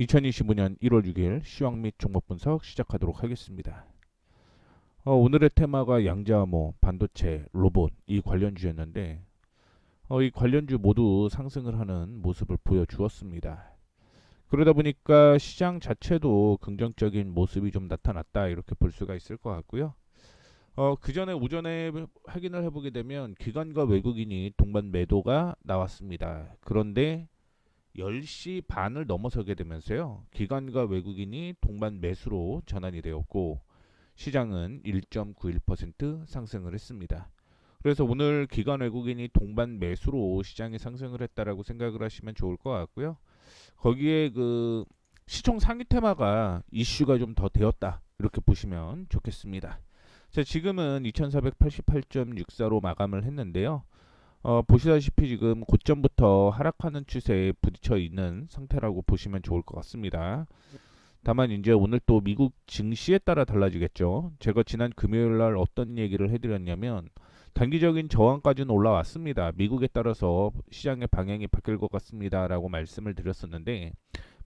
2025년 1월 6일 시황 및 종목 분석 시작하도록 하겠습니다. 오늘의 테마가 양자암호, 반도체, 로봇 이 관련주였는데 이 관련주 모두 상승을 하는 모습을 보여주었습니다. 그러다 보니까 시장 자체도 긍정적인 모습이 좀 나타났다 이렇게 볼 수가 있을 것 같고요. 그 전에 오전에 확인을 해보게 되면 기관과 외국인이 동반 매도가 나왔습니다. 그런데 10시 반을 넘어서게 되면서요. 기관과 외국인이 동반 매수로 전환이 되었고 시장은 1.91% 상승을 했습니다. 그래서 오늘 기관 외국인이 동반 매수로 시장이 상승을 했다라고 생각을 하시면 좋을 것 같고요. 거기에 그 시총 상위 테마가 이슈가 좀 더 되었다. 이렇게 보시면 좋겠습니다. 자, 지금은 2488.64로 마감을 했는데요. 보시다시피 지금 고점부터 하락하는 추세에 부딪혀 있는 상태라고 보시면 좋을 것 같습니다. 다만 이제 오늘 또 미국 증시에 따라 달라지겠죠. 제가 지난 금요일 날 어떤 얘기를 해드렸냐면 단기적인 저항까지는 올라왔습니다. 미국에 따라서 시장의 방향이 바뀔 것 같습니다라고 말씀을 드렸었는데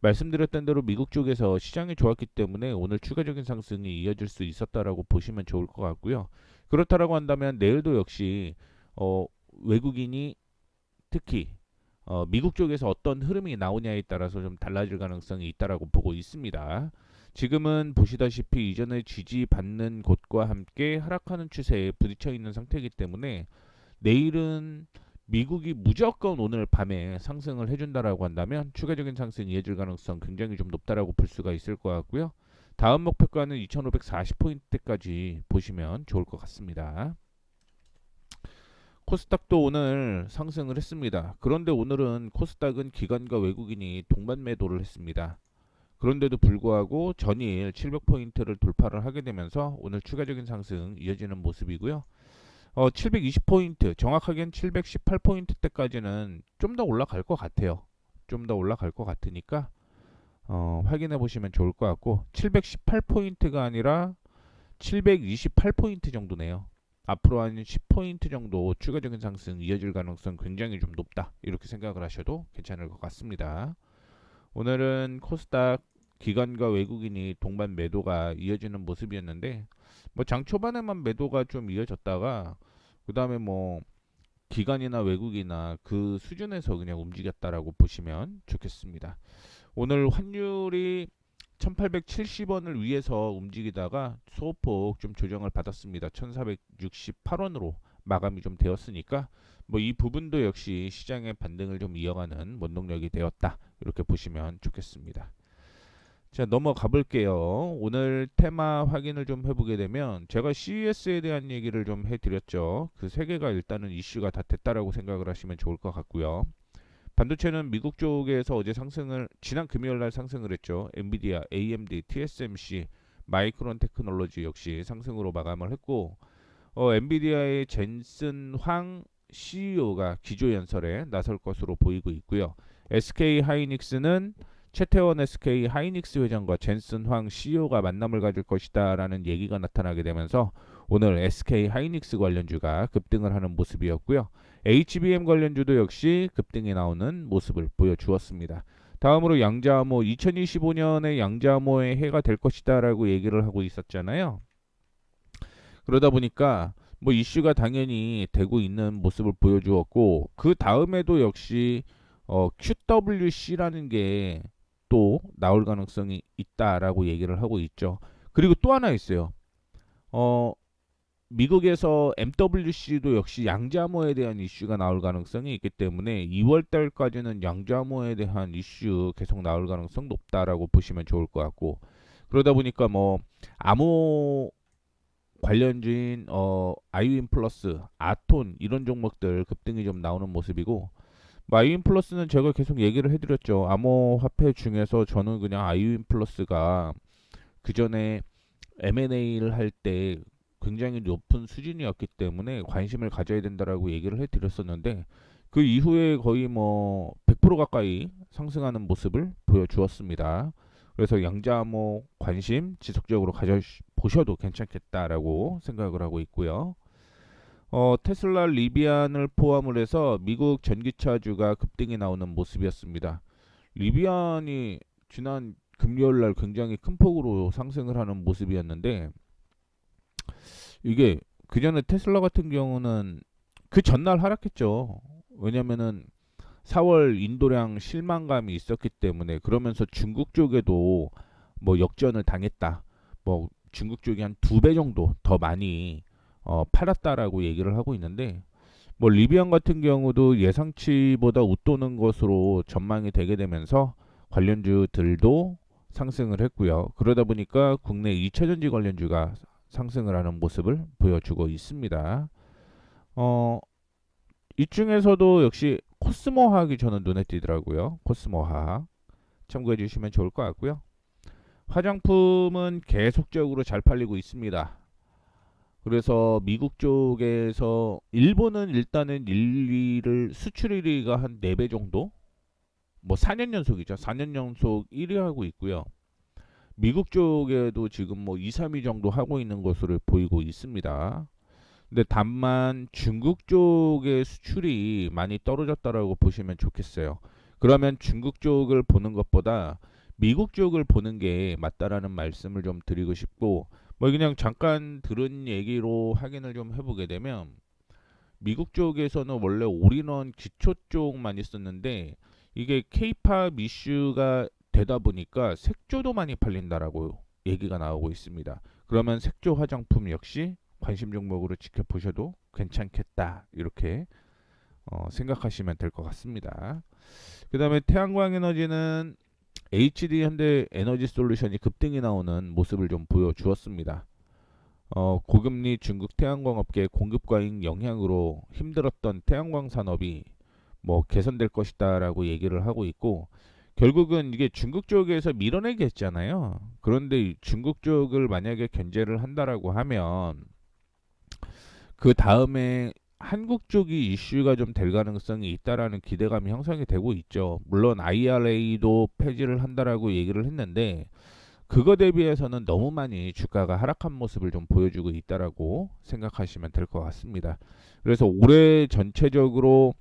말씀드렸던 대로 미국 쪽에서 시장이 좋았기 때문에 오늘 추가적인 상승이 이어질 수 있었다라고 보시면 좋을 것 같고요. 그렇다라고 한다면 내일도 역시 외국인이 특히 미국 쪽에서 어떤 흐름이 나오냐에 따라서 좀 달라질 가능성이 있다라고 보고 있습니다. 지금은 보시다시피 이전에 지지받는 곳과 함께 하락하는 추세에 부딪혀 있는 상태이기 때문에 내일은 미국이 무조건 오늘 밤에 상승을 해준다라고 한다면 추가적인 상승이 이어질 가능성 굉장히 좀 높다라고 볼 수가 있을 것 같고요. 다음 목표가는 2540포인트까지 보시면 좋을 것 같습니다. 코스닥도 오늘 상승을 했습니다. 그런데 오늘은 코스닥은 기관과 외국인이 동반 매도를 했습니다. 그런데도 불구하고 전일 700포인트를 돌파를 하게 되면서 오늘 추가적인 상승 이어지는 모습이고요. 720포인트, 정확하게는 718포인트대까지는 좀 더 올라갈 것 같아요. 좀 더 올라갈 것 같으니까 확인해 보시면 좋을 것 같고 718포인트가 아니라 728포인트 정도네요. 앞으로 한 10포인트 정도 추가적인 상승 이어질 가능성 굉장히 좀 높다. 이렇게 생각을 하셔도 괜찮을 것 같습니다. 오늘은 코스닥 기관과 외국인이 동반 매도가 이어지는 모습이었는데 뭐 장 초반에만 매도가 좀 이어졌다가 그 다음에 뭐 기관이나 외국이나 그 수준에서 그냥 움직였다라고 보시면 좋겠습니다. 오늘 환율이 1870원을 위해서 움직이다가 소폭 좀 조정을 받았습니다. 1468원으로 마감이 좀 되었으니까 뭐 이 부분도 역시 시장의 반등을 좀 이어가는 원동력이 되었다. 이렇게 보시면 좋겠습니다. 자, 넘어가 볼게요. 오늘 테마 확인을 좀 해보게 되면 제가 CES에 대한 얘기를 좀 해드렸죠. 그 세 개가 일단은 이슈가 다 됐다라고 생각을 하시면 좋을 것 같고요. 반도체는 미국 쪽에서 어제 상승을 지난 금요일 날 상승을 했죠. 엔비디아, AMD, TSMC, 마이크론 테크놀로지 역시 상승으로 마감을 했고 엔비디아의 젠슨 황 CEO가 기조연설에 나설 것으로 보이고 있고요. SK 하이닉스는 최태원 SK 하이닉스 회장과 젠슨 황 CEO가 만남을 가질 것이다라는 얘기가 나타나게 되면서 오늘 SK 하이닉스 관련주가 급등을 하는 모습이었고요. HBM 관련주도 역시 급등이 나오는 모습을 보여주었습니다. 다음으로 양자암호 2025년에 양자암호의 해가 될 것이다라고 얘기를 하고 있었잖아요. 그러다 보니까 뭐 이슈가 당연히 되고 있는 모습을 보여주었고 그 다음에도 역시 QWC라는 게 또 나올 가능성이 있다라고 얘기를 하고 있죠. 그리고 또 하나 있어요. 어, 미국에서 MWC도 역시 양자모에 대한 이슈가 나올 가능성이 있기 때문에 2월 달까지는 양자모에 대한 이슈 계속 나올 가능성 높다라고 보시면 좋을 것 같고 그러다 보니까 뭐 암호 관련주인 아이윈 플러스, 아톤 이런 종목들 급등이 좀 나오는 모습이고 아이윈 플러스는 제가 계속 얘기를 해드렸죠. 암호화폐 중에서 저는 그냥 아이윈 플러스가 그 전에 M&A를 할 때 굉장히 높은 수준이었기 때문에 관심을 가져야 된다라고 얘기를 해드렸었는데 그 이후에 거의 뭐 100% 가까이 상승하는 모습을 보여주었습니다. 그래서 양자암호 관심 지속적으로 가져보셔도 괜찮겠다라고 생각을 하고 있고요. 테슬라 리비안을 포함을 해서 미국 전기차주가 급등이 나오는 모습이었습니다. 리비안이 지난 금요일 날 굉장히 큰 폭으로 상승을 하는 모습이었는데 이게 그전에 테슬라 같은 경우는 그 전날 하락했죠. 왜냐면은 4월 인도량 실망감이 있었기 때문에 그러면서 중국 쪽에도 뭐 역전을 당했다. 뭐 중국 쪽이 한 2배 정도 더 많이 팔았다라고 얘기를 하고 있는데 뭐 리비안 같은 경우도 예상치보다 웃도는 것으로 전망이 되게 되면서 관련주들도 상승을 했고요. 그러다 보니까 국내 2차전지 관련주가 상승을 하는 모습을 보여주고 있습니다. 어, 이 중에서도 역시 코스모화학이 저는 눈에 띄더라고요. 코스모화학 참고해 주시면 좋을 것 같고요. 화장품은 계속적으로 잘 팔리고 있습니다. 그래서 미국 쪽에서 일본은 일단은 1위를 수출 1위가 한 4배 정도? 뭐 4년 연속이죠. 4년 연속 1위 하고 있고요. 미국 쪽에도 지금 뭐 2, 3위 정도 하고 있는 것으로 보이고 있습니다. 근데 다만 중국 쪽의 수출이 많이 떨어졌다라고 보시면 좋겠어요. 그러면 중국 쪽을 보는 것보다 미국 쪽을 보는 게 맞다라는 말씀을 좀 드리고 싶고 뭐 그냥 잠깐 들은 얘기로 확인을 좀 해보게 되면 미국 쪽에서는 원래 올인원 기초 쪽만 있었는데 이게 케이팝 이슈가 되다 보니까 색조도 많이 팔린다라고 얘기가 나오고 있습니다. 그러면 색조 화장품 역시 관심 종목으로 지켜보셔도 괜찮겠다 이렇게 생각하시면 될 것 같습니다. 그 다음에 태양광 에너지는 HD 현대 에너지 솔루션이 급등이 나오는 모습을 좀 보여주었습니다. 고금리 중국 태양광 업계 공급 과잉 영향으로 힘들었던 태양광 산업이 뭐 개선될 것이다라고 얘기를 하고 있고 결국은 이게 중국 쪽에서 밀어내기 했잖아요. 그런데 중국 쪽을 만약에 견제를 한다라고 하면 그 다음에 한국 쪽이 이슈가 좀 될 가능성이 있다라는 기대감이 형성이 되고 있죠. 물론 IRA도 폐지를 한다라고 얘기를 했는데 그거 대비해서는 너무 많이 주가가 하락한 모습을 좀 보여주고 있다라고 생각하시면 될 것 같습니다. 그래서 올해 전체적으로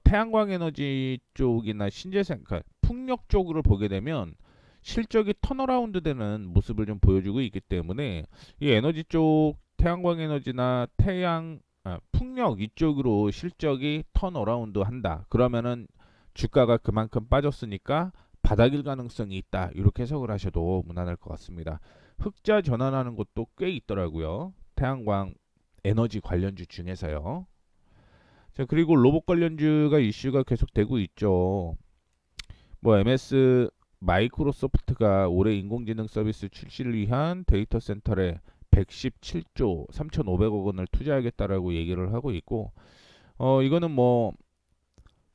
태양광 에너지 쪽이나 신재생, 그러니까 풍력 쪽으로 보게 되면 실적이 턴어라운드 되는 모습을 좀 보여주고 있기 때문에 이 에너지 쪽 태양광 에너지나 풍력 이쪽으로 실적이 턴어라운드 한다. 그러면은 주가가 그만큼 빠졌으니까 바닥일 가능성이 있다. 이렇게 해석을 하셔도 무난할 것 같습니다. 흑자 전환하는 것도 꽤 있더라고요. 태양광 에너지 관련주 중에서요. 자, 그리고 로봇 관련주가 이슈가 계속되고 있죠. 뭐 MS 마이크로소프트가 올해 인공지능 서비스 출시를 위한 데이터 센터에 117조 3,500억 원을 투자하겠다라고 얘기를 하고 있고 이거는 뭐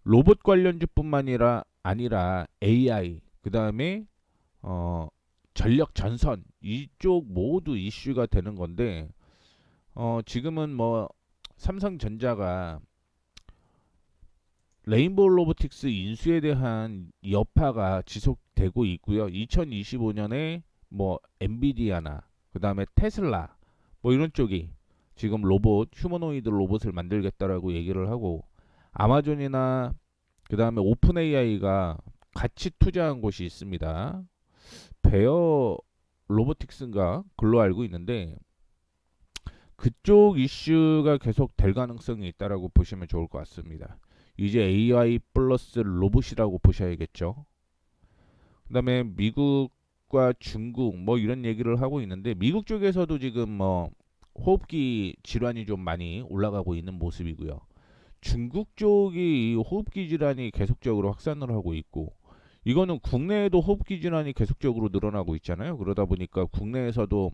로봇 관련주뿐만 아니라 AI 그다음에 전력 전선 이쪽 모두 이슈가 되는 건데 지금은 뭐 삼성전자가 레인보우 로보틱스 인수에 대한 여파가 지속되고 있고요. 2025년에 뭐 엔비디아나 그다음에 테슬라 뭐 이런 쪽이 지금 휴머노이드 로봇을 만들겠다라고 얘기를 하고 아마존이나 그다음에 오픈 AI가 같이 투자한 곳이 있습니다. 베어 로보틱스인가 글로 알고 있는데 그쪽 이슈가 계속 될 가능성이 있다라고 보시면 좋을 것 같습니다. 이제 AI 플러스 로봇이라고 보셔야겠죠. 그다음에 미국과 중국 뭐 이런 얘기를 하고 있는데 미국 쪽에서도 지금 뭐 호흡기 질환이 좀 많이 올라가고 있는 모습이고요. 중국 쪽이 이 호흡기 질환이 계속적으로 확산을 하고 있고 이거는 국내에도 호흡기 질환이 계속적으로 늘어나고 있잖아요. 그러다 보니까 국내에서도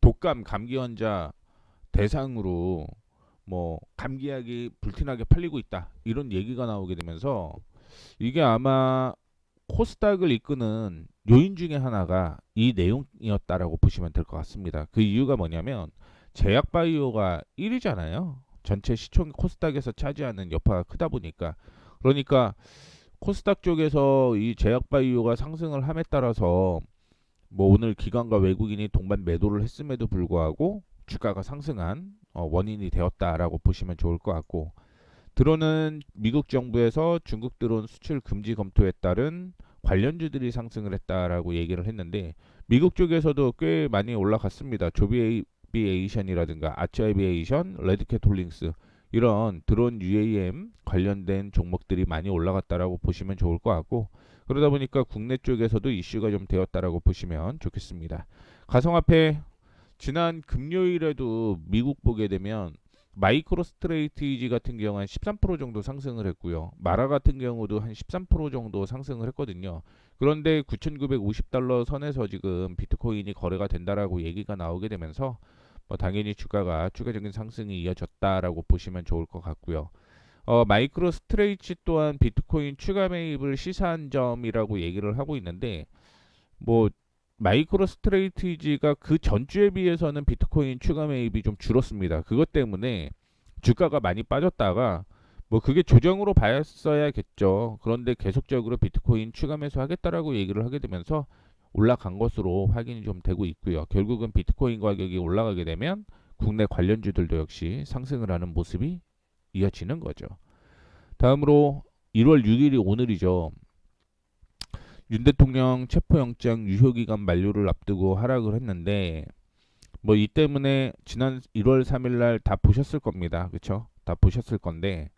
독감 감기 환자 대상으로 뭐 감기약이 불티나게 팔리고 있다 이런 얘기가 나오게 되면서 이게 아마 코스닥을 이끄는 요인 중에 하나가 이 내용이었다라고 보시면 될 것 같습니다. 그 이유가 뭐냐면 제약바이오가 1위잖아요. 전체 시총 코스닥에서 차지하는 여파가 크다 보니까 그러니까 코스닥 쪽에서 이 제약바이오가 상승을 함에 따라서 뭐 오늘 기관과 외국인이 동반 매도를 했음에도 불구하고 주가가 상승한 원인이 되었다라고 보시면 좋을 것 같고 드론은 미국 정부에서 중국 드론 수출 금지 검토에 따른 관련주들이 상승을 했다라고 얘기를 했는데 미국 쪽에서도 꽤 많이 올라갔습니다. 조비에이션이라든가 아처에비에이션, 레드캣 홀딩스 이런 드론 UAM 관련된 종목들이 많이 올라갔다라고 보시면 좋을 것 같고 그러다 보니까 국내 쪽에서도 이슈가 좀 되었다라고 보시면 좋겠습니다. 가성화폐 지난 금요일에도 미국 보게 되면 마이크로 스트레이티지 같은 경우 한 13% 정도 상승을 했고요. 마라 같은 경우도 한 13% 정도 상승을 했거든요. 그런데 9,950달러 선에서 지금 비트코인이 거래가 된다라고 얘기가 나오게 되면서 뭐 당연히 주가가 추가적인 상승이 이어졌다라고 보시면 좋을 것 같고요. 마이크로 스트레이치 또한 비트코인 추가 매입을 시사한 점이라고 얘기를 하고 있는데 뭐 마이크로 스트레이티지가 그 전주에 비해서는 비트코인 추가 매입이 좀 줄었습니다. 그것 때문에 주가가 많이 빠졌다가 뭐 그게 조정으로 봤어야겠죠. 그런데 계속적으로 비트코인 추가 매수하겠다라고 얘기를 하게 되면서 올라간 것으로 확인이 좀 되고 있고요. 결국은 비트코인 가격이 올라가게 되면 국내 관련주들도 역시 상승을 하는 모습이 이어지는 거죠. 다음으로 1월 6일이 오늘이죠. 윤 대통령 체포영장 유효기간 만료를 앞두고 하락을 했는데 뭐 이 때문에 지난 1월 3일 날 다 보셨을 겁니다. 그쵸? 다 보셨을 건데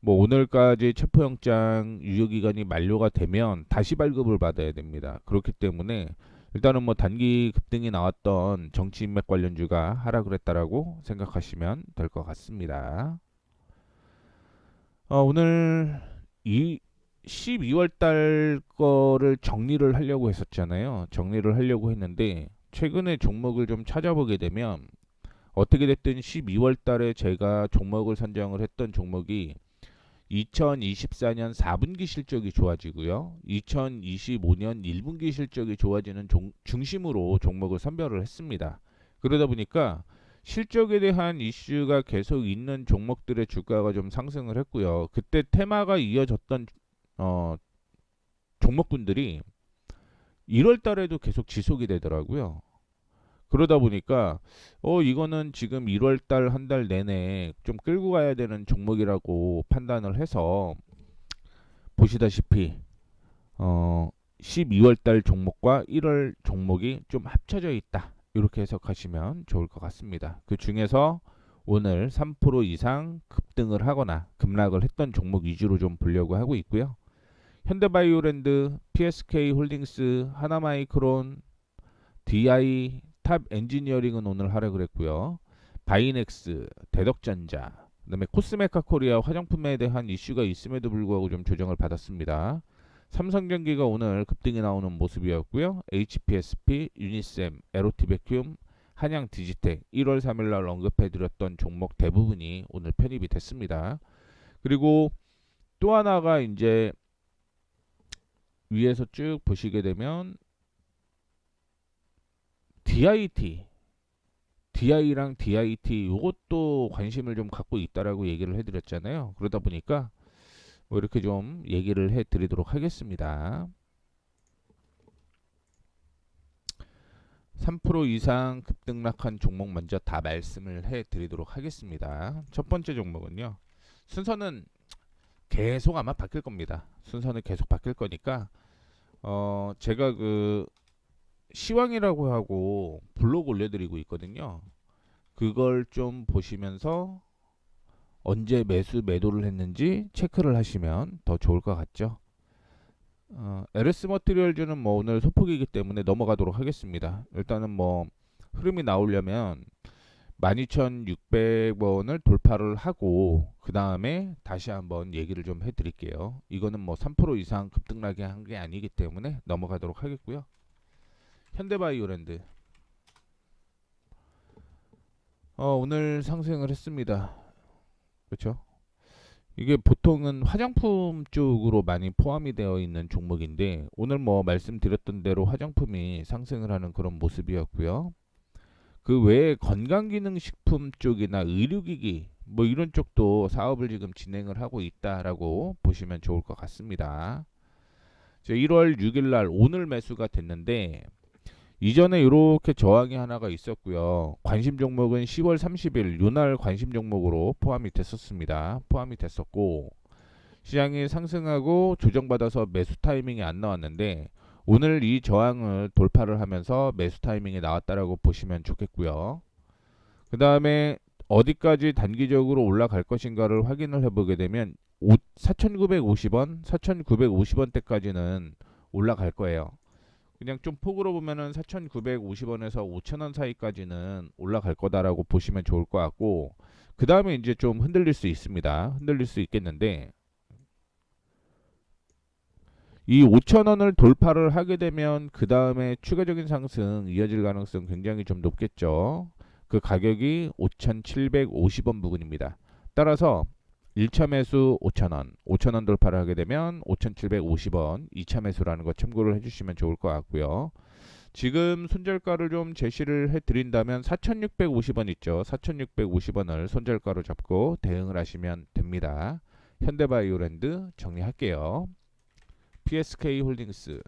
뭐 오늘까지 체포영장 유효기간이 만료가 되면 다시 발급을 받아야 됩니다. 그렇기 때문에 일단은 뭐 단기 급등이 나왔던 정치인맥 관련주가 하락을 했다라고 생각하시면 될 것 같습니다. 오늘 이 12월 달 거를 정리를 하려고 했었잖아요. 정리를 하려고 했는데 최근에 종목을 좀 찾아보게 되면 어떻게 됐든 12월 달에 제가 종목을 선정을 했던 종목이 2024년 4분기 실적이 좋아지고요. 2025년 1분기 실적이 좋아지는 중심으로 종목을 선별을 했습니다. 그러다 보니까 실적에 대한 이슈가 계속 있는 종목들의 주가가 좀 상승을 했고요. 그때 테마가 이어졌던 종목군들이 1월 달에도 계속 지속이 되더라고요. 그러다 보니까 이거는 지금 1월 달 한 달 내내 좀 끌고 가야 되는 종목이라고 판단을 해서 보시다시피 12월 달 종목과 1월 종목이 좀 합쳐져 있다. 이렇게 해석하시면 좋을 것 같습니다. 그 중에서 오늘 3% 이상 급등을 하거나 급락을 했던 종목 위주로 좀 보려고 하고 있고요. 현대바이오랜드, PSK 홀딩스, 하나마이크론, DI, 탑 엔지니어링은 오늘 하락을 했고요. 바이넥스, 대덕전자, 그다음에 코스메카 코리아 화장품에 대한 이슈가 있음에도 불구하고 좀 조정을 받았습니다. 삼성전기가 오늘 급등이 나오는 모습이었고요. HPSP, 유니셈, 에로티베큐움, 한양디지텍 1월 3일 날 언급해드렸던 종목 대부분이 오늘 편입이 됐습니다. 그리고 또 하나가 이제 위에서 쭉 보시게 되면 DI랑 DIT 이것도 관심을 좀 갖고 있다라고 얘기를 해드렸잖아요. 그러다 보니까 뭐 이렇게 좀 얘기를 해드리도록 하겠습니다. 3% 이상 급등락한 종목 먼저 다 말씀을 해드리도록 하겠습니다. 첫 번째 종목은요. 순서는 계속 아마 바뀔 겁니다. 순서는 계속 바뀔 거니까 제가 그 시황이라고 하고 블로그 올려드리고 있거든요. 그걸 좀 보시면서 언제 매수 매도를 했는지 체크를 하시면 더 좋을 것 같죠. LS 머티리얼즈는 뭐 오늘 소폭이기 때문에 넘어가도록 하겠습니다. 일단은 뭐 흐름이 나오려면 12,600원을 돌파를 하고 그 다음에 다시 한번 얘기를 좀 해드릴게요. 이거는 뭐 3% 이상 급등락이 한 게 아니기 때문에 넘어가도록 하겠고요. 현대바이오랜드 오늘 상승을 했습니다. 그렇죠? 이게 보통은 화장품 쪽으로 많이 포함이 되어 있는 종목인데 오늘 뭐 말씀드렸던 대로 화장품이 상승을 하는 그런 모습이었고요. 그 외에 건강기능식품 쪽이나 의료기기 뭐 이런 쪽도 사업을 지금 진행을 하고 있다라고 보시면 좋을 것 같습니다. 1월 6일 날 오늘 매수가 됐는데 이전에 이렇게 저항이 하나가 있었고요. 관심 종목은 10월 30일 요날 관심 종목으로 포함이 됐었습니다. 포함이 됐었고 시장이 상승하고 조정받아서 매수 타이밍이 안 나왔는데 오늘 이 저항을 돌파를 하면서 매수 타이밍이 나왔다라고 보시면 좋겠고요. 그 다음에 어디까지 단기적으로 올라갈 것인가를 확인을 해보게 되면 4,950원, 4,950원대까지는 올라갈 거예요. 그냥 좀 폭으로 보면은 4,950원에서 5,000원 사이까지는 올라갈 거다라고 보시면 좋을 것 같고, 그 다음에 이제 좀 흔들릴 수 있습니다. 흔들릴 수 있겠는데, 이 5,000원을 돌파를 하게 되면 그 다음에 추가적인 상승 이어질 가능성 굉장히 좀 높겠죠. 그 가격이 5,750원 부근입니다. 따라서 1차 매수 5,000원, 5,000원 돌파를 하게 되면 5,750원 2차 매수라는 거 참고를 해주시면 좋을 것 같고요. 지금 손절가를 좀 제시를 해드린다면 4,650원 있죠. 4,650원을 손절가로 잡고 대응을 하시면 됩니다. 현대바이오랜드 정리할게요. PSK 홀딩스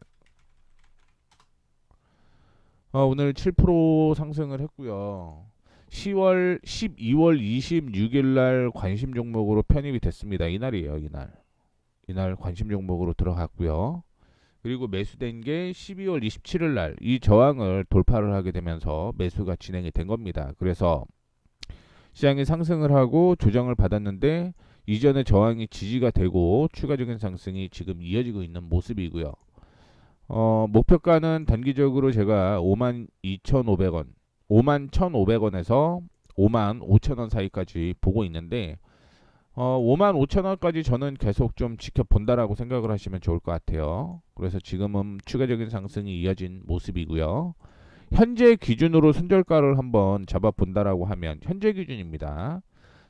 오늘 7% 상승을 했고요. 12월 26일 날 관심 종목으로 편입이 됐습니다. 이날이에요, 이날. 이날 관심 종목으로 들어갔고요. 그리고 매수된 게 12월 27일 날 이 저항을 돌파를 하게 되면서 매수가 진행이 된 겁니다. 그래서 시장이 상승을 하고 조정을 받았는데 이전의 저항이 지지가 되고 추가적인 상승이 지금 이어지고 있는 모습이고요. 목표가는 단기적으로 제가 52,500원, 51,500원에서 55,000원 사이까지 보고 있는데 55,000원까지 저는 계속 좀 지켜본다라고 생각을 하시면 좋을 것 같아요. 그래서 지금은 추가적인 상승이 이어진 모습이고요. 현재 기준으로 손절가를 한번 잡아본다라고 하면 현재 기준입니다.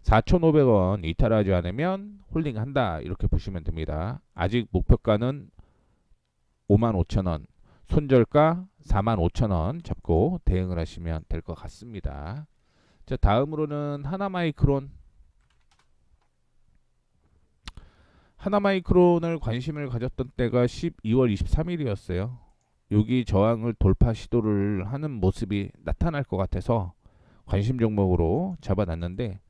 4,500원 이탈하지 않으면 홀딩한다 이렇게 보시면 됩니다. 아직 목표가는 55,000원, 손절가 45,000원 잡고 대응을 하시면 될 것 같습니다. 자, 다음으로는 하나마이크론을 관심을 가졌던 때가 12월 23일이었어요. 여기 저항을 돌파 시도를 하는 모습이 나타날 것 같아서 관심 종목으로 잡아놨는데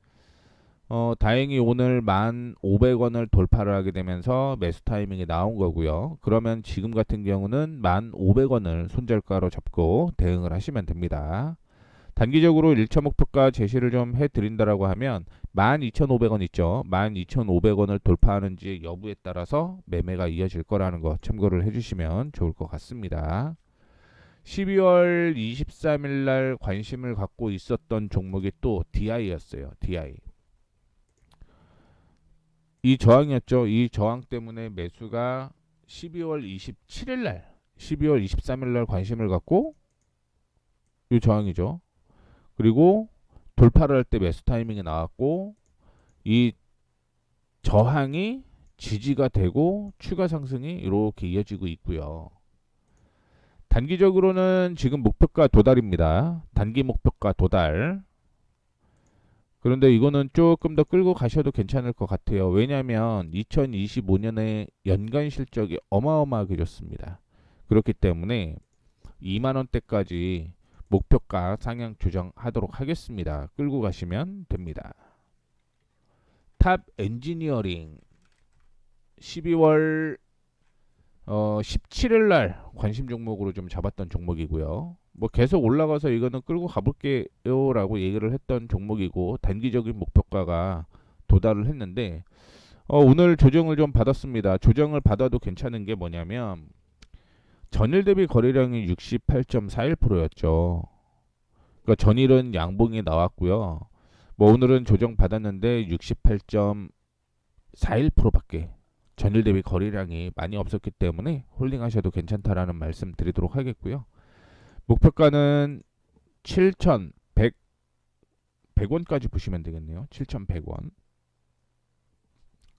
다행히 오늘 1,500원을 돌파를 하게 되면서 매수 타이밍이 나온 거고요. 그러면 지금 같은 경우는 1,500원을 손절가로 잡고 대응을 하시면 됩니다. 단기적으로 1차 목표가 제시를 좀 해드린다라고 하면 12,500원 있죠. 12,500원을 돌파하는지 여부에 따라서 매매가 이어질 거라는 거 참고를 해주시면 좋을 것 같습니다. 12월 23일 날 관심을 갖고 있었던 종목이 또 DI였어요. DI. 이 저항이었죠. 이 저항 때문에 매수가 12월 27일 날, 12월 23일 날 관심을 갖고 이 저항이죠. 그리고 돌파를 할 때 매수 타이밍이 나왔고 이 저항이 지지가 되고 추가 상승이 이렇게 이어지고 있고요. 단기적으로는 지금 목표가 도달입니다. 단기 목표가 도달. 그런데 이거는 조금 더 끌고 가셔도 괜찮을 것 같아요. 왜냐하면 2025년에 연간 실적이 어마어마하게 좋습니다. 그렇기 때문에 2만원대까지 목표가 상향 조정하도록 하겠습니다. 끌고 가시면 됩니다. 탑 엔지니어링 12월 17일 날 관심 종목으로 좀 잡았던 종목이고요. 뭐 계속 올라가서 이거는 끌고 가볼게요라고 얘기를 했던 종목이고 단기적인 목표가가 도달을 했는데 오늘 조정을 좀 받았습니다. 조정을 받아도 괜찮은 게 뭐냐면 전일 대비 거래량이 68.41%였죠. 그러니까 전일은 양봉이 나왔고요. 뭐 오늘은 조정 받았는데 68.41%밖에 전일 대비 거래량이 많이 없었기 때문에 홀딩하셔도 괜찮다라는 말씀 드리도록 하겠고요. 목표가는 7,100원까지 보시면 되겠네요. 7,100원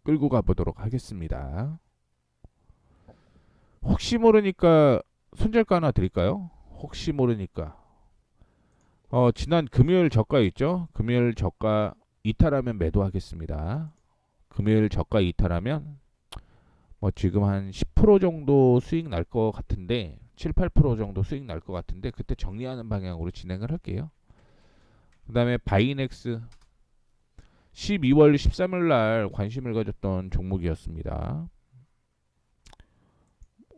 끌고 가보도록 하겠습니다. 혹시 모르니까 손절가 하나 드릴까요? 혹시 모르니까 지난 금요일 저가 있죠? 금요일 저가 이탈하면 매도하겠습니다. 금요일 저가 이탈하면 뭐 지금 한 10% 정도 수익 날 것 같은데 7, 8% 정도 수익 날 것 같은데 그때 정리하는 방향으로 진행을 할게요. 그 다음에 바이넥스 12월 13일 날 관심을 가졌던 종목이었습니다.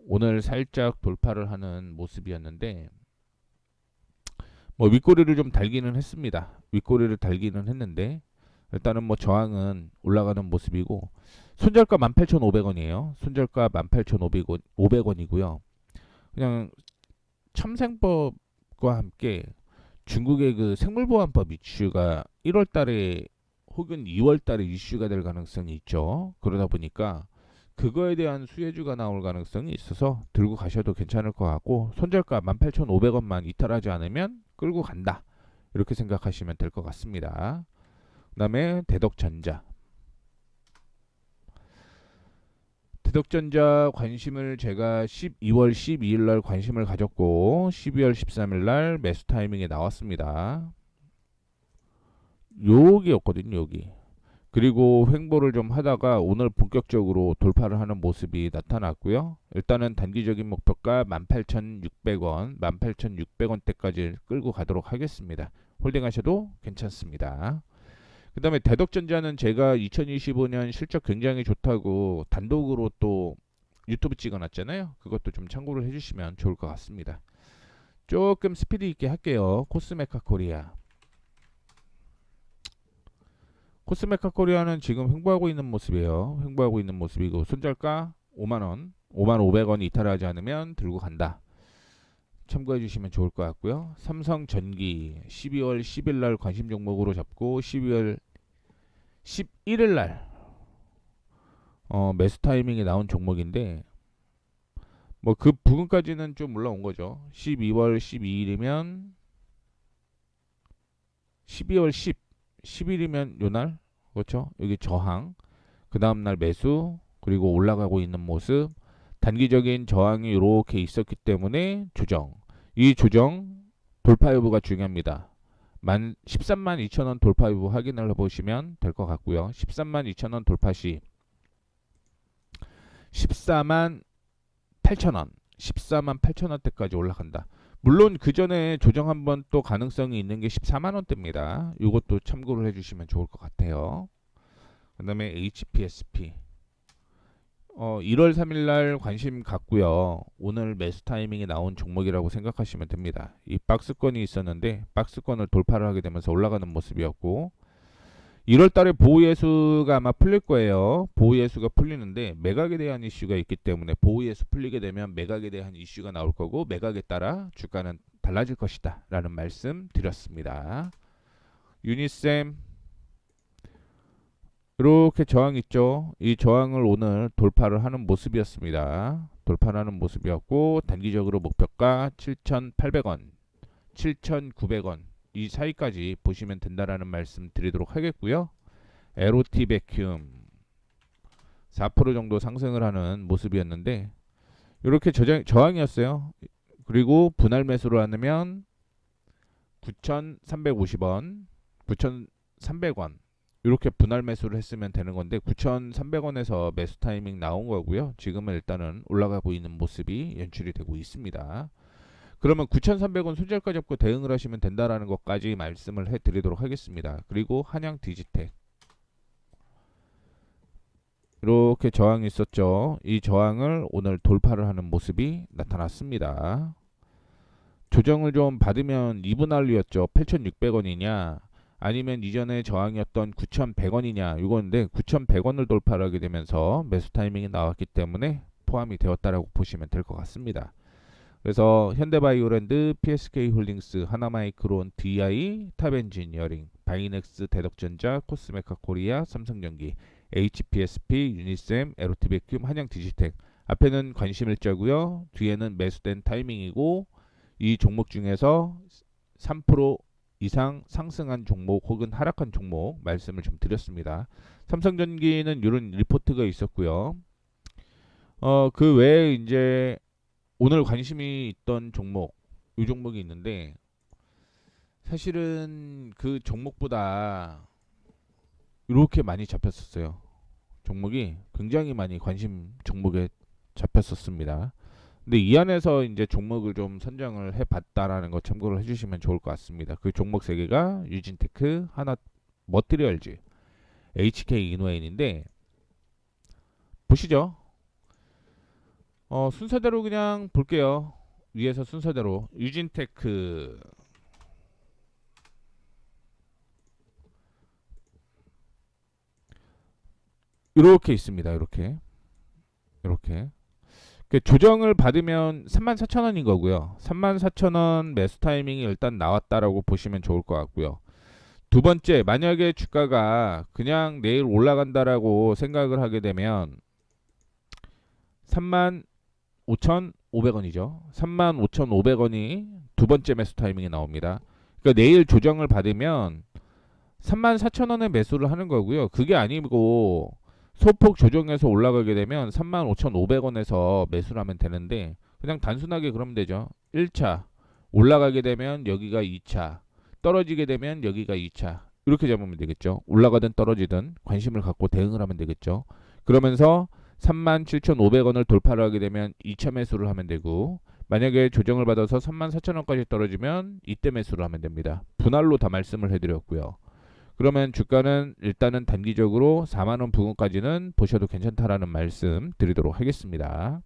오늘 살짝 돌파를 하는 모습이었는데 뭐 윗꼬리를 좀 달기는 했습니다. 윗꼬리를 달기는 했는데 일단은 뭐 저항은 올라가는 모습이고 손절가 18,500원이에요. 손절가 18,500원이고요. 그냥 첨생법과 함께 중국의 그 생물보안법 이슈가 1월 달에 혹은 2월 달에 이슈가 될 가능성이 있죠. 그러다 보니까 그거에 대한 수혜주가 나올 가능성이 있어서 들고 가셔도 괜찮을 것 같고 손절가 18,500원만 이탈하지 않으면 끌고 간다. 이렇게 생각하시면 될 것 같습니다. 그 다음에 대덕전자. 대덕전자 관심을 제가 12월 12일 날 관심을 가졌고 12월 13일 날 매수 타이밍에 나왔습니다. 여기였거든요, 여기. 그리고 횡보를 좀 하다가 오늘 본격적으로 돌파를 하는 모습이 나타났고요. 일단은 단기적인 목표가 18,600원, 18,600원대까지 끌고 가도록 하겠습니다. 홀딩하셔도 괜찮습니다. 그 다음에 대덕전자는 제가 2025년 실적 굉장히 좋다고 단독으로 또 유튜브 찍어놨잖아요. 그것도 좀 참고를 해주시면 좋을 것 같습니다. 조금 스피드 있게 할게요. 코스메카 코리아. 코스메카 코리아는 지금 횡보하고 있는 모습이에요. 횡보하고 있는 모습이고 손절가 5만원, 5,500원 이탈하지 않으면 들고 간다. 참고해 주시면 좋을 것 같고요. 삼성전기 12월 10일 날 관심 종목으로 잡고 12월 11일 날 매수 타이밍이 나온 종목인데 뭐 그 부분까지는 좀 올라온 거죠. 12월 12일이면 12월 10일이면 요날 그렇죠? 여기 저항, 그 다음날 매수, 그리고 올라가고 있는 모습, 단기적인 저항이 이렇게 있었기 때문에 조정. 이 조정 돌파 여부가 중요합니다. 13만 2천원 돌파 여부 확인을 해보시면 될 것 같고요. 13만 2천원 돌파 시 14만 8천원, 14만 8천원대까지 올라간다. 물론 그 전에 조정 한번 또 가능성이 있는 게 14만원대입니다. 이것도 참고를 해주시면 좋을 것 같아요. 그 다음에 HPSP 1월 3일 날 관심 갖고요. 오늘 매수 타이밍이 나온 종목이라고 생각하시면 됩니다. 이 박스권이 있었는데 박스권을 돌파를 하게 되면서 올라가는 모습이었고 1월 달에 보호예수가 아마 풀릴 거예요. 보호예수가 풀리는데 매각에 대한 이슈가 있기 때문에 보호예수 풀리게 되면 매각에 대한 이슈가 나올 거고 매각에 따라 주가는 달라질 것이다 라는 말씀 드렸습니다. 유니셈 이렇게 저항 있죠. 이 저항을 오늘 돌파를 하는 모습이었습니다. 돌파를 하는 모습이었고 단기적으로 목표가 7,800원, 7,900원 이 사이까지 보시면 된다라는 말씀 드리도록 하겠고요. 에로티 베큐움 4% 정도 상승을 하는 모습이었는데 이렇게 저항이었어요. 그리고 분할 매수로 하면 9,350원, 9,300원 이렇게 분할 매수를 했으면 되는 건데 9,300원에서 매수 타이밍 나온 거고요. 지금은 일단은 올라가고 있는 모습이 연출이 되고 있습니다. 그러면 9,300원 손절가 잡고 대응을 하시면 된다라는 것까지 말씀을 해드리도록 하겠습니다. 그리고 한양 디지텍 이렇게 저항이 있었죠. 이 저항을 오늘 돌파를 하는 모습이 나타났습니다. 조정을 좀 받으면 2분할이었죠. 8,600원이냐 아니면 이전에 저항이었던 9,100원이냐 이건데 9,100원을 돌파를 하게 되면서 매수 타이밍이 나왔기 때문에 포함이 되었다라고 보시면 될 것 같습니다. 그래서 현대바이오랜드, PSK홀딩스, 하나마이크론, DI, 탑엔지니어링, 바이넥스, 대덕전자, 코스메카 코리아, 삼성전기, HPSP, 유니셈, 에로티베큐움, 한양디지텍 앞에는 관심일자고요. 뒤에는 매수된 타이밍이고 이 종목 중에서 3% 이상 상승한 종목 혹은 하락한 종목 말씀을 좀 드렸습니다. 삼성전기는 이런 리포트가 있었고요. 그 외에 이제 오늘 관심이 있던 종목, 이 종목이 있는데 사실은 그 종목보다 이렇게 많이 잡혔었어요. 종목이 굉장히 많이 관심 종목에 잡혔었습니다. 근데 이 안에서 이제 종목을 좀 선정을 해봤다라는 거 참고를 해주시면 좋을 것 같습니다. 그 종목 세 개가 유진테크, 하나 머티리얼즈, HK 이노엔인데 보시죠. 순서대로 그냥 볼게요. 위에서 순서대로 유진테크 이렇게 있습니다. 이렇게 조정을 받으면 34,000원인 거고요. 34,000원 매수 타이밍이 일단 나왔다라고 보시면 좋을 것 같고요. 두 번째, 만약에 주가가 그냥 내일 올라간다라고 생각을 하게 되면 35,500원이죠. 35,500원이 두 번째 매수 타이밍이 나옵니다. 그러니까 내일 조정을 받으면 34,000원에 매수를 하는 거고요. 그게 아니고 소폭 조정해서 올라가게 되면 35,500원에서 매수를 하면 되는데 그냥 단순하게 그러면 되죠. 1차 올라가게 되면 여기가 2차, 떨어지게 되면 여기가 2차 이렇게 잡으면 되겠죠. 올라가든 떨어지든 관심을 갖고 대응을 하면 되겠죠. 그러면서 37,500원을 돌파를 하게 되면 2차 매수를 하면 되고 만약에 조정을 받아서 34,000원까지 떨어지면 이때 매수를 하면 됩니다. 분할로 다 말씀을 해드렸고요. 그러면 주가는 일단은 단기적으로 4만원 부근까지는 보셔도 괜찮다라는 말씀 드리도록 하겠습니다.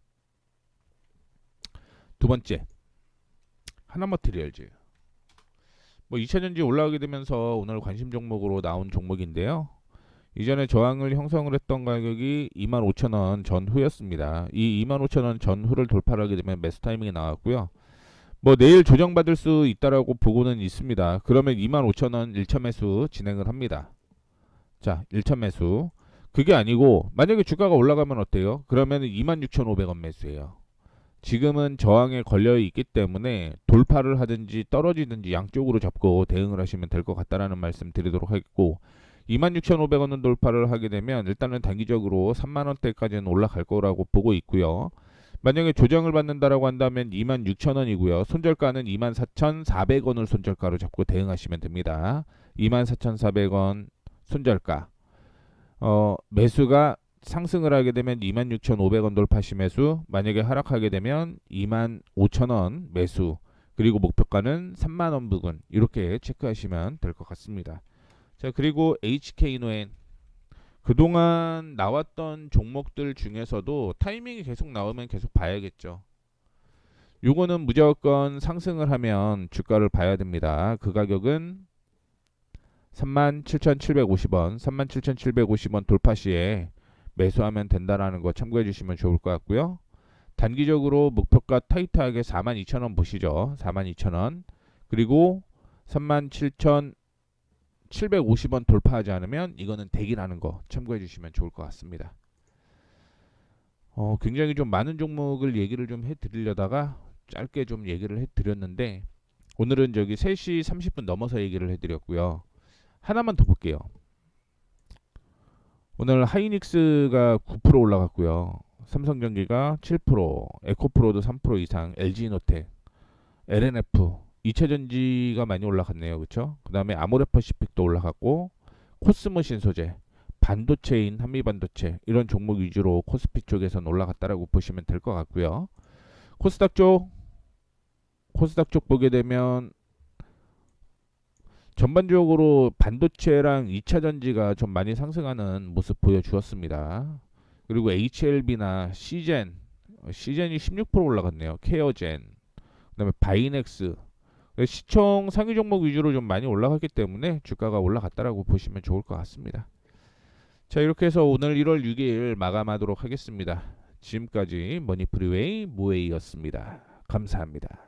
두 번째, 하나머티리얼즈. 2차전지 올라가게 되면서 오늘 관심 종목으로 나온 종목인데요. 이전에 저항을 형성을 했던 가격이 25,000원 전후였습니다. 이 25,000원 전후를 돌파하게 되면 매수 타이밍이 나왔고요. 내일 조정받을 수 있다라고 보고는 있습니다. 그러면 25,000원 1차 매수 진행을 합니다. 자, 1차 매수. 그게 아니고 만약에 주가가 올라가면 어때요? 그러면 26,500원 매수예요. 지금은 저항에 걸려 있기 때문에 돌파를 하든지 떨어지든지 양쪽으로 잡고 대응을 하시면 될 것 같다라는 말씀 드리도록 하겠고 26,500원은 돌파를 하게 되면 일단은 단기적으로 3만원대까지는 올라갈 거라고 보고 있고요. 만약에 조정을 받는다라고 한다면 26,000원이고요. 손절가는 24,400원을 손절가로 잡고 대응하시면 됩니다. 24,400원 손절가. 매수가 상승을 하게 되면 26,500원 돌파시 매수, 만약에 하락하게 되면 25,000원 매수, 그리고 목표가는 3만원 부근 이렇게 체크하시면 될 것 같습니다. 자, 그리고 HK노엔 그동안 나왔던 종목들 중에서도 타이밍이 계속 나오면 계속 봐야겠죠. 요거는 무조건 상승을 하면 주가를 봐야 됩니다. 그 가격은 37,750원, 37,750원 돌파 시에 매수하면 된다라는 거 참고해 주시면 좋을 것 같고요. 단기적으로 목표가 타이트하게 42,000원 보시죠. 42,000원. 그리고 37,750원 돌파하지 않으면 이거는 대기라는 거 참고해 주시면 좋을 것 같습니다. 굉장히 좀 많은 종목을 얘기를 좀 해드리려다가 짧게 좀 얘기를 해드렸는데 오늘은 저기 3시 30분 넘어서 얘기를 해드렸고요. 하나만 더 볼게요. 오늘 하이닉스가 9% 올라갔고요. 삼성전기가 7%, 에코프로도 3% 이상, LG노텍, LNF, 2차전지가 많이 올라갔네요. 그렇죠? 그 다음에 아모레퍼시픽도 올라갔고 코스모 신소재, 반도체인 한미반도체 이런 종목 위주로 코스피 쪽에서는 올라갔다라고 보시면 될 것 같고요. 코스닥 쪽 보게 되면 전반적으로 반도체랑 2차전지가 좀 많이 상승하는 모습 보여주었습니다. 그리고 HLB나 시젠이 16% 올라갔네요. 케어젠, 그 다음에 바이넥스, 시총 상위 종목 위주로 좀 많이 올라갔기 때문에 주가가 올라갔다라고 보시면 좋을 것 같습니다. 자, 이렇게 해서 오늘 1월 6일 마감하도록 하겠습니다. 지금까지 머니프리웨이 모에이였습니다. 감사합니다.